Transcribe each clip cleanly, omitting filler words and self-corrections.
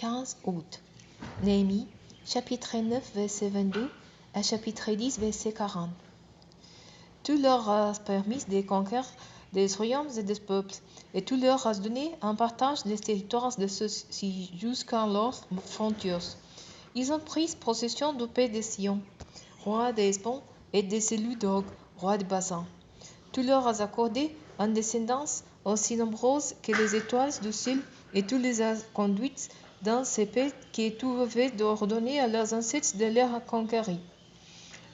15 août. Néhémie, chapitre 9, verset 22 à chapitre 10, verset 40. Tu leur as permis de conquérir des royaumes et des peuples, et tu leur as donné un partage des territoires de ceux-ci jusqu'à leurs frontières. Ils ont pris possession du pays de Sion, roi d'Hesbon, et de celui d'Og, roi de Basan. Tu leur as accordé une descendance aussi nombreuse que les étoiles du ciel, et tu les as conduites dans ces pays que tu avais ordonné à leurs ancêtres de les conquérir.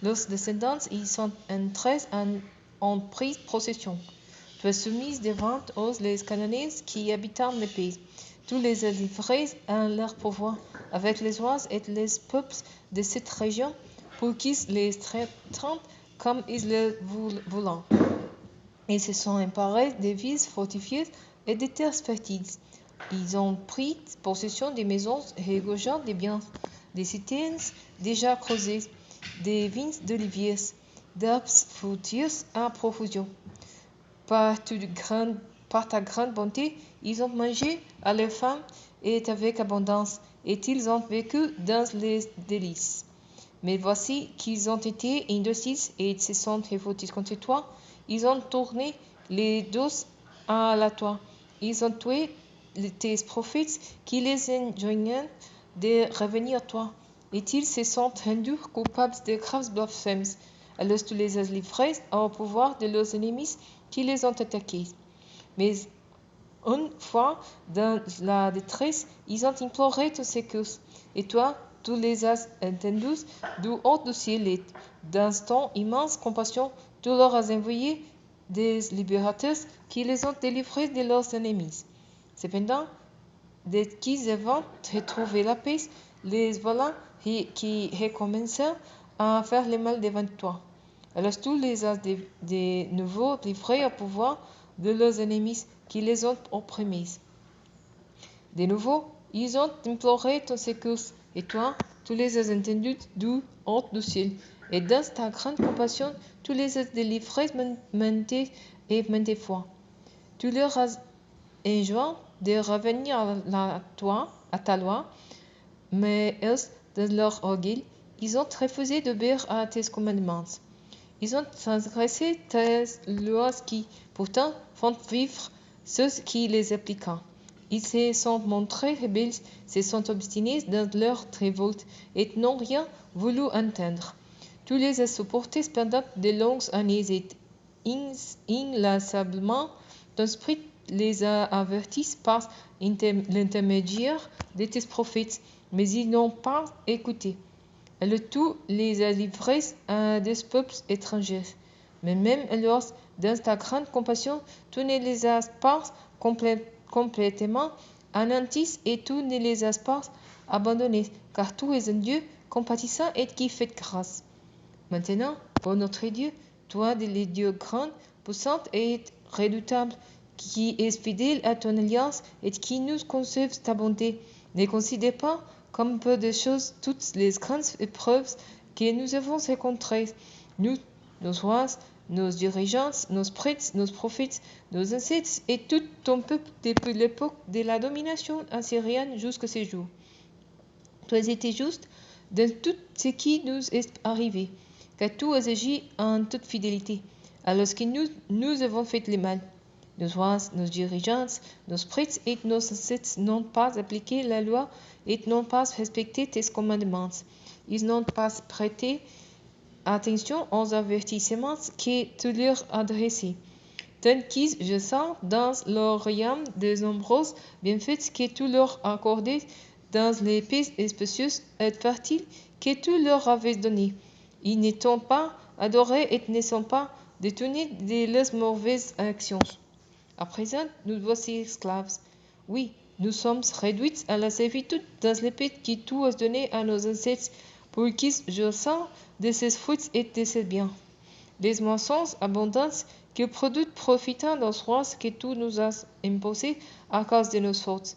Leurs descendants y sont entrés en pris possession. Tu as soumis devant eux les Cananéens qui habitent le pays. Tu les as livrés à leur pouvoir, avec les oies et les peuples de cette région, pour qu'ils les traitent comme ils le voulaient. Ils se sont emparés des villes fortifiées et des terres fertiles. Ils ont pris possession des maisons regorgeant des biens, des citernes déjà creusées, des vignes d'oliviers, d'arbres fruitiers à profusion. Par ta grande bonté, ils ont mangé à leur faim et avec abondance, et ils ont vécu dans les délices. Mais voici qu'ils ont été indociles et se sont révoltés contre toi. Ils ont tourné les dos à la toi. Ils ont tué tes prophètes qui les enjoignaient de revenir à toi. Et ils se sont rendus coupables de graves blasphèmes. Alors tu les as livrés au pouvoir de leurs ennemis qui les ont attaqués. Mais une fois dans la détresse, ils ont imploré ton secours. Et toi, tu les as entendus du haut du ciel et, dans ton immense compassion, tu leur as envoyé des libérateurs qui les ont délivrés de leurs ennemis. Cependant, dès qu'ils avaient retrouvé la paix, les voilà qui recommencèrent à faire le mal devant toi. Alors tu les as de nouveau livrés au pouvoir de leurs ennemis qui les ont opprimés. De nouveau, ils ont imploré ton secours, et toi, tu les as entendus du haut du ciel. Et dans ta grande compassion, tu les as délivrés maintes et maintes fois. Tu leur as enjoint de revenir à ta loi, mais eux, dans leur orgueil, ils ont refusé d'obéir à tes commandements. Ils ont transgressé tes lois qui, pourtant, font vivre ceux qui les appliquent. Ils se sont montrés rebelles, se sont obstinés dans leur révolte et n'ont rien voulu entendre. Tu les as supportés pendant de longues années et inlassablement, ton esprit les a avertis par l'intermédiaire de tes prophètes, mais ils n'ont pas écouté. Alors tu les as livrés à des peuples étrangers. Mais même alors, dans ta grande compassion, tu ne les as pas complètement anéantis et tu ne les as pas abandonnés, car tu es un Dieu compatissant et qui fait grâce. Maintenant, ô notre Dieu, toi, le Dieu grand, puissant et redoutable, qui es fidèle à ton alliance et qui nous conserve ta bonté, ne considère pas comme peu de choses toutes les grandes épreuves que nous avons rencontrées, nous, nos rois, nos dirigeants, nos prêtres, nos prophètes, nos ancêtres et tout ton peuple depuis l'époque de la domination assyrienne jusqu'à ce jour. Tu as été juste dans tout ce qui nous est arrivé, car tu as agi en toute fidélité, alors que nous avons fait le mal. Nos rois, nos dirigeants, nos prêtres et nos ancêtres n'ont pas appliqué la loi et n'ont pas respecté tes commandements. Ils n'ont pas prêté attention aux avertissements que tu leur adressais. Tant qu'ils jouissent dans leur royaume des nombreux bienfaits que tu leur accordais dans les pays spacieux et fertiles que tu leur avais donnés. Ils ne t'ont pas adoré et ne sont pas détournés de leurs mauvaises actions. À présent, nous voici esclaves. Oui, nous sommes réduits à la servitude dans les pays que tu as donnés à nos ancêtres pour qu'ils jouissent de ces fruits et de ces biens. Les moissons abondantes que produisent profitant des rois que tu nous as imposés à cause de nos fautes.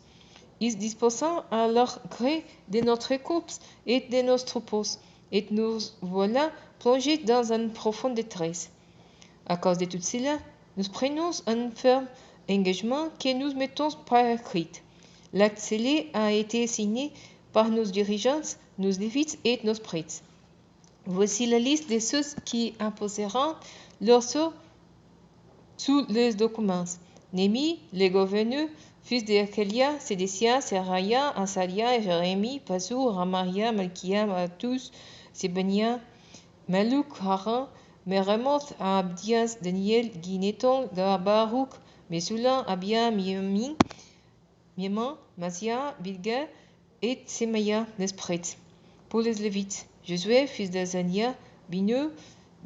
Ils disposent à leur gré de notre course et de nos troupeaux, et nous voilà plongés dans une profonde détresse. À cause de tout cela, nous prenons un ferme engagement que nous mettons par écrit. L'acte scellé a été signé par nos dirigeants, nos lévites et nos prêtres. Voici la liste de ceux qui imposeront leur sceau sous les documents. Némi, les gouverneurs, fils d'Archelia, Sédécia, Seraya, Asalia, Jérémie, Pazur, Ramaria, Malkia, Matus, Sébania, Maluk, Haran, Meremoth, Abdias, Daniel, Guinéton, Baruch, Mesulam, Abia, Mieman, Masia, Bilga et Semaya, les prêtres. Pour les Lévites, Josué, fils d'Azania, Bineu,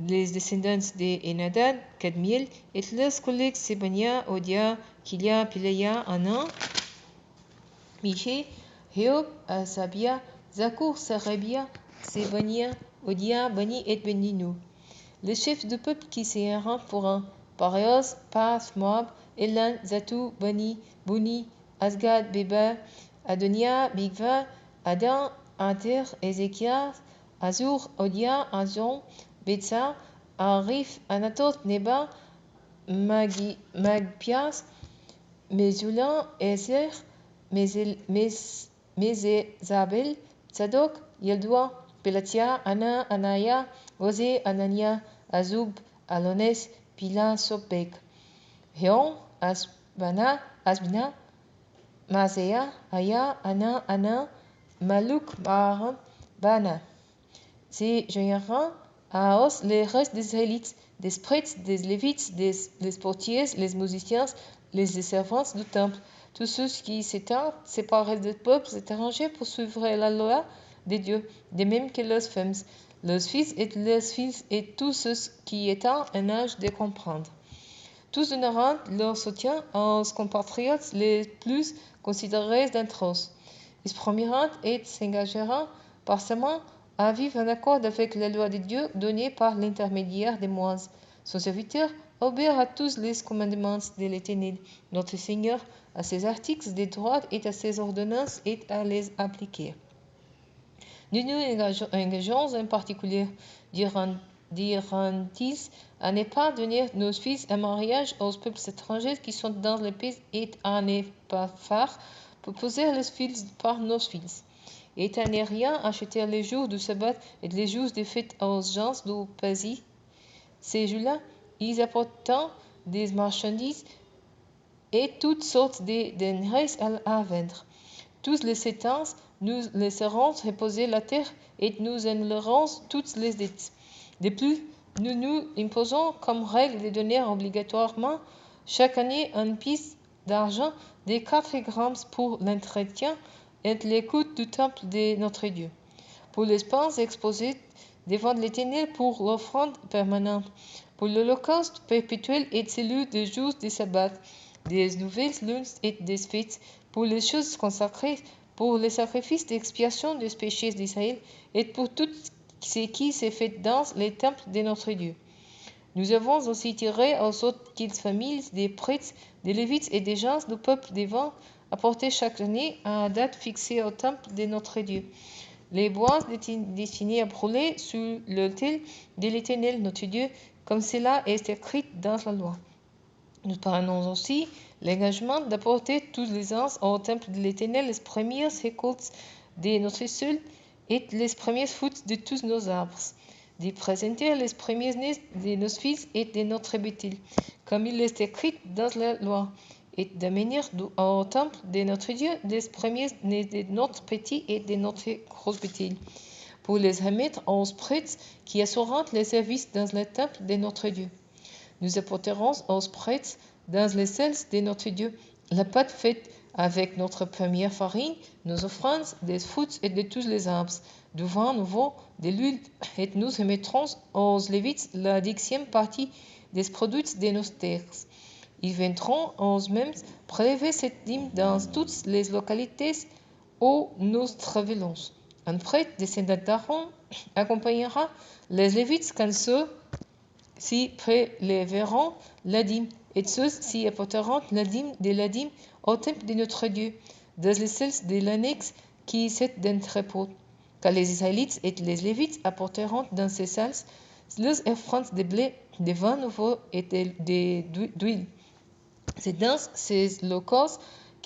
les descendants d'Enadad, Kadmiel, et leurs collègues Sebania, Odia, Kilia, Pilaya, Anan, Miché, Heob, Asabia, Zakur, Sarabia, Sebania, Odia, Bani et Beninu. Les chefs de peuple qui s'iront pour un Paréos, Path, Moab, Elan, Zatu, Bani, Buni, Asgad, Beba, Adonia, Bigva, Adam, Ater, Ézéchias, Azur, Odia, Azon, Betsa, Arif, Anatot, Neba, Magpias, Mesulam, Ezer, Mezabel, Tzadok, Yeldua, Pelatia, Ana, Anaya, Ose, Anania, Azub, Alones, Pila, Sobek, Heon, Asbina, Masea, Aya, Ana, Maluk, Baram, Bana. Ces joigniront à os les restes des Israélites, des prêtres, des Lévites, les portiers, les musiciens, les servants du temple, tous ceux qui s'étaient séparés des peuples étrangers pour suivre la loi de Dieu, de même que leurs femmes, leurs fils et tous ceux qui étaient en âge de comprendre. Tous donneront leur soutien aux compatriotes les plus considérés d'entre eux. Ils promiront et s'engageront par serment à vivre en accord avec la loi de Dieu donnée par l'intermédiaire de Moïse. Son serviteur obéira à tous les commandements de l'Éternel, notre Seigneur, à ses articles de droit et à ses ordonnances et à les appliquer. Nous nous engageons en particulier, diront-ils, à ne pas donner nos fils en mariage aux peuples étrangers qui sont dans le pays et à ne pas faire proposer les fils par nos fils. Et à ne rien acheter les jours du sabbat et les jours des fêtes aux gens du pays. Ces jours-là, ils apportent des marchandises et toutes sortes de denrées à vendre. Tous les 7 ans, nous laisserons reposer la terre et nous annulerons toutes les dettes. De plus, nous nous imposons comme règle de donner obligatoirement chaque année une pièce d'argent de 4 grammes pour l'entretien et l'écoute du temple de notre Dieu, pour les pains exposés devant l'Éternel pour l'offrande permanente, pour l'holocauste perpétuel et celui des jours du sabbat, des nouvelles lunes et des fêtes, pour les choses consacrées, pour les sacrifices d'expiation des péchés d'Israël et pour tout ce qui s'est fait dans les temples de notre Dieu. Nous avons aussi tiré aux autres familles des prêtres, des Lévites et des gens du peuple devant apporter chaque année à date fixée au temple de notre Dieu les bois destinés à brûler sur l'autel de l'Éternel notre Dieu, comme cela est écrit dans la loi. Nous prenons aussi l'engagement d'apporter tous les ans au temple de l'Éternel les premières récoltes de notre sol et les premières fruits de tous nos arbres, de présenter les premiers nés de nos fils et de notre bétail, comme il est écrit dans la loi, et d'amener au temple de notre Dieu les premiers nés de notre petit et de notre gros bétail, pour les remettre aux prêtres qui assureront les services dans le temple de notre Dieu. Nous apporterons aux prêtres dans les selles de notre Dieu la pâte faite avec notre première farine, nos offrandes, des fruits et de tous les arbres, du vin nouveau, de l'huile, et nous remettrons aux Lévites la 10e partie des produits de nos terres. Ils viendront aux mêmes prélever cette dîme dans toutes les localités où nous travaillons. Un prêtre descendant d'Aaron accompagnera les Lévites quand ceux-ci prélèveront la dîme, et ceux-ci apporteront la dîme au temple de notre Dieu, dans les selles de l'annexe qui est d'entrepôt. Car les Israélites et les Lévites apporteront dans ces salles leurs offrandes de blé, de vin nouveau et d'huile. C'est dans ces locaux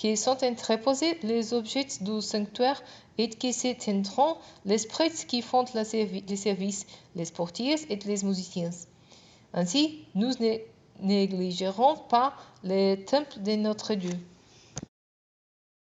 qui sont entreposés les objets du sanctuaire et qui se tiendront les prêtres qui font les services, les portiers et les musiciens. Ainsi, nous ne négligerons pas le temple de notre Dieu.